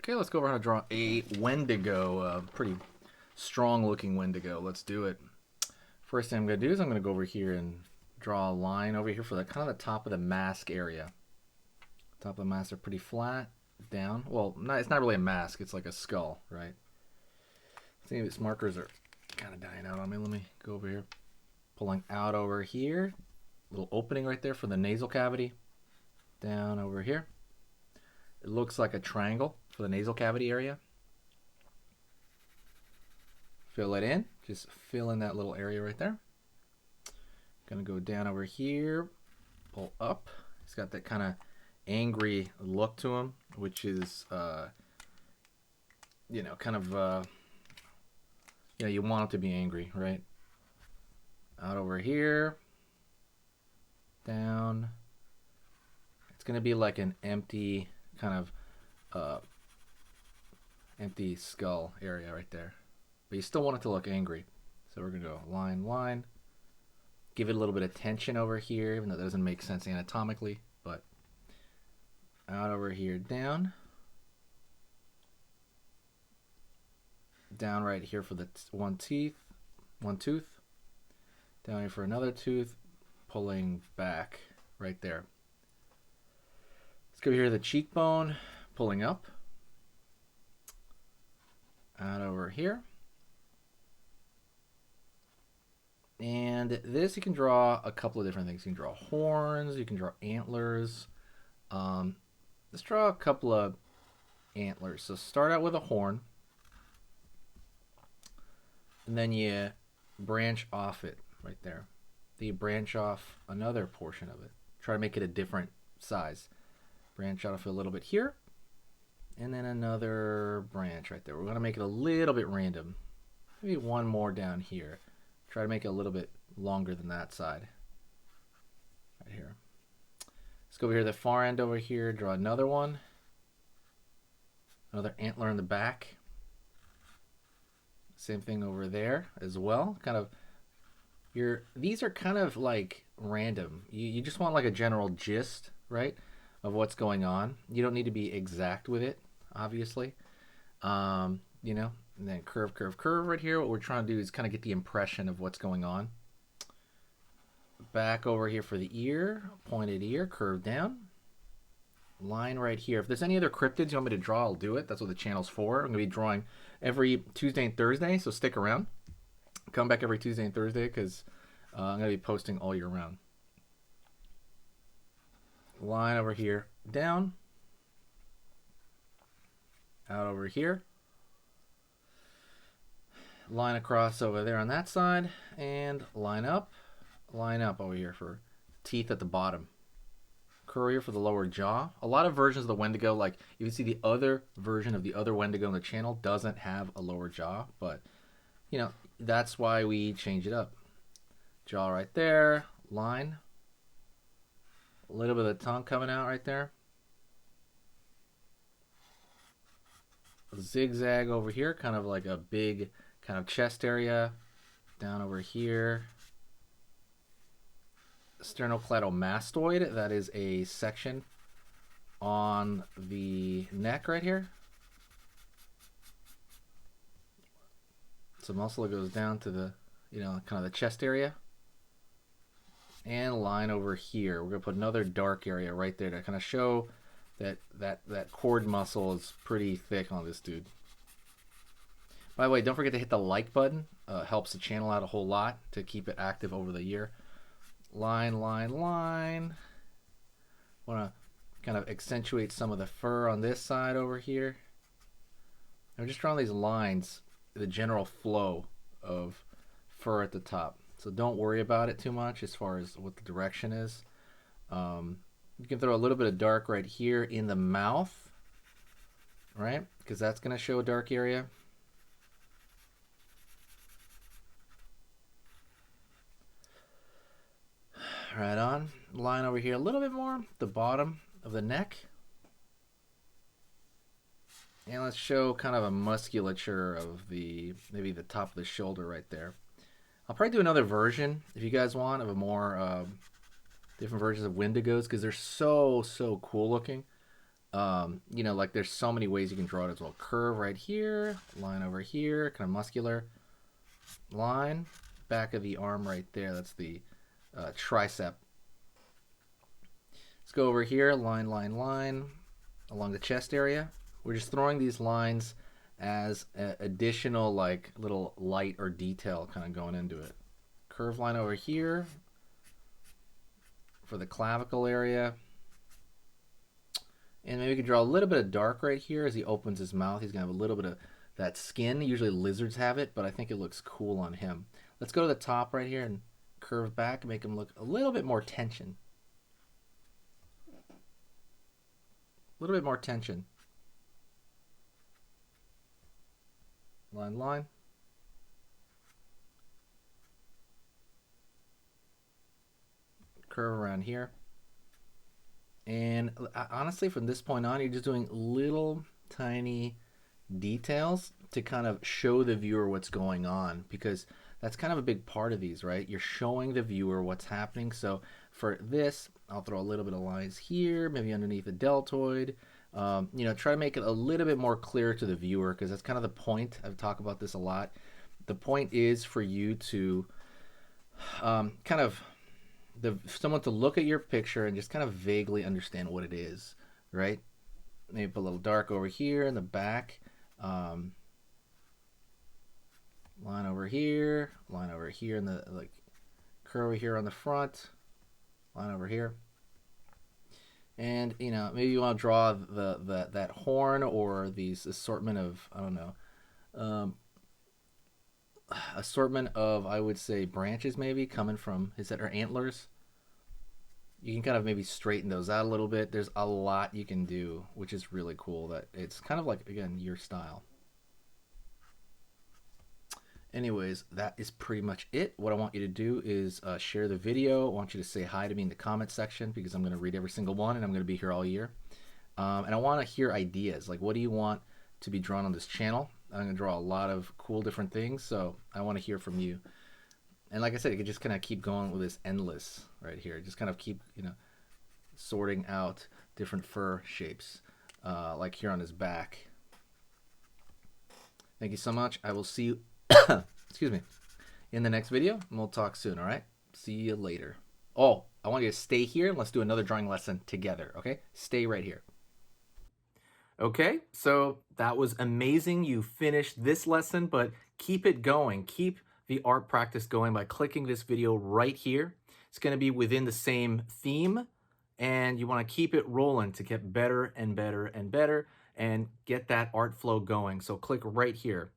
Okay, let's go over how to draw a Wendigo, a pretty strong looking Wendigo. Let's do it. First thing I'm going to do is I'm going to go over here and draw a line over here for the kind of the top of the mask area. Top of the mask are pretty flat, down. Well, it's not really a mask, it's like a skull, right? See, these markers are kind of dying out on me. Let me go over here. Pulling out over here. Little opening right there for the nasal cavity. Down over here. It looks like a triangle for the nasal cavity area. Fill it in. Just fill in that little area right there. Gonna go down over here. Pull up. He's got that kind of angry look to him, which is, kind of, you want him to be angry, right? Out over here. Down. It's gonna be like an empty kind of empty skull area right there, but you still want it to look angry, so we're gonna go line, line, give it a little bit of tension over here, even though that doesn't make sense anatomically. But out over here, down right here for the one tooth, down here for another tooth, pulling back right there. Let's go here to the cheekbone, pulling up. Out over here. And this you can draw a couple of different things. You can draw horns, you can draw antlers. Let's draw a couple of antlers. So start out with a horn. And then you branch off it right there. Then you branch off another portion of it. Try to make it a different size. Branch off a little bit here. And then another branch right there. We're going to make it a little bit random. Maybe one more down here. Try to make it a little bit longer than that side. Right here. Let's go over here to the far end over here. Draw another one. Another antler in the back. Same thing over there as well. Kind of, these are kind of like random. You just want like a general gist, right, of what's going on. You don't need to be exact with it, obviously. And then curve, curve, curve right here. What we're trying to do is kind of get the impression of what's going on. Back over here for the ear, pointed ear, curve down. Line right here. If there's any other cryptids you want me to draw, I'll do it. That's what the channel's for. I'm going to be drawing every Tuesday and Thursday, so stick around. Come back every Tuesday and Thursday because I'm going to be posting all year round. Line over here, down. Out over here. Line across over there on that side. And line up over here for teeth at the bottom. Curl here for the lower jaw. A lot of versions of the Wendigo, like you can see the other version of the other Wendigo on the channel doesn't have a lower jaw, but that's why we change it up. Jaw right there, line. A little bit of the tongue coming out right there. Zigzag over here, kind of like a big kind of chest area. Down over here. Sternocleidomastoid, that is a section on the neck right here. It's a muscle that goes down to the, kind of the chest area. And line over here. We're going to put another dark area right there to kind of show that cord muscle is pretty thick on this dude. By the way, don't forget to hit the like button. Helps the channel out a whole lot to keep it active over the year. Line, line, line. Want to kind of accentuate some of the fur on this side over here. I'm just drawing these lines, the general flow of fur at the top. So don't worry about it too much as far as what the direction is. You can throw a little bit of dark right here in the mouth, right? Because that's going to show a dark area. Right on. Line over here a little bit more, the bottom of the neck. And let's show kind of a musculature of maybe the top of the shoulder right there. I'll probably do another version, if you guys want, of a more different versions of Wendigos, because they're so cool looking. You know, like there's so many ways you can draw it as well. Curve right here, line over here, kind of muscular line, back of the arm right there. That's the tricep. Let's go over here, line, line, line, along the chest area. We're just throwing these lines as additional like little light or detail kind of going into it. Curve line over here for the clavicle area. And maybe we can draw a little bit of dark right here as he opens his mouth. He's going to have a little bit of that skin. Usually lizards have it, but I think it looks cool on him. Let's go to the top right here and curve back and make him look a little bit more tension. A little bit more tension. Line, line. Curve around here. And honestly, from this point on, you're just doing little tiny details to kind of show the viewer what's going on, because that's kind of a big part of these, right? You're showing the viewer what's happening. So for this, I'll throw a little bit of lines here, maybe underneath the deltoid. You know, try to make it a little bit more clear to the viewer, because that's kind of the point. I've talked about this a lot. The point is for you to kind of someone to look at your picture and just kind of vaguely understand what it is, right? Maybe put a little dark over here in the back. Line over here, in the like curve over here on the front, line over here. And you know, maybe you want to draw that horn or these assortment of, I don't know, assortment of, I would say, branches maybe coming from his head, or antlers. You can kind of maybe straighten those out a little bit. There's a lot you can do, which is really cool. That it's kind of like, again, your style. Anyways, that is pretty much it. What I want you to do is share the video. I want you to say hi to me in the comment section, because I'm going to read every single one, and I'm going to be here all year. And I want to hear ideas. Like, what do you want to be drawn on this channel? I'm going to draw a lot of cool different things, so I want to hear from you. And like I said, you can just kind of keep going with this endless right here. Just kind of keep, you know, sorting out different fur shapes, like here on his back. Thank you so much. I will see you, excuse me, in the next video, and we'll talk soon, all right? See you later. Oh, I want you to stay here, and let's do another drawing lesson together, okay? Stay right here. Okay, so that was amazing. You finished this lesson, but keep it going. Keep the art practice going by clicking this video right here. It's going to be within the same theme, and you want to keep it rolling to get better and better and better and get that art flow going. So click right here.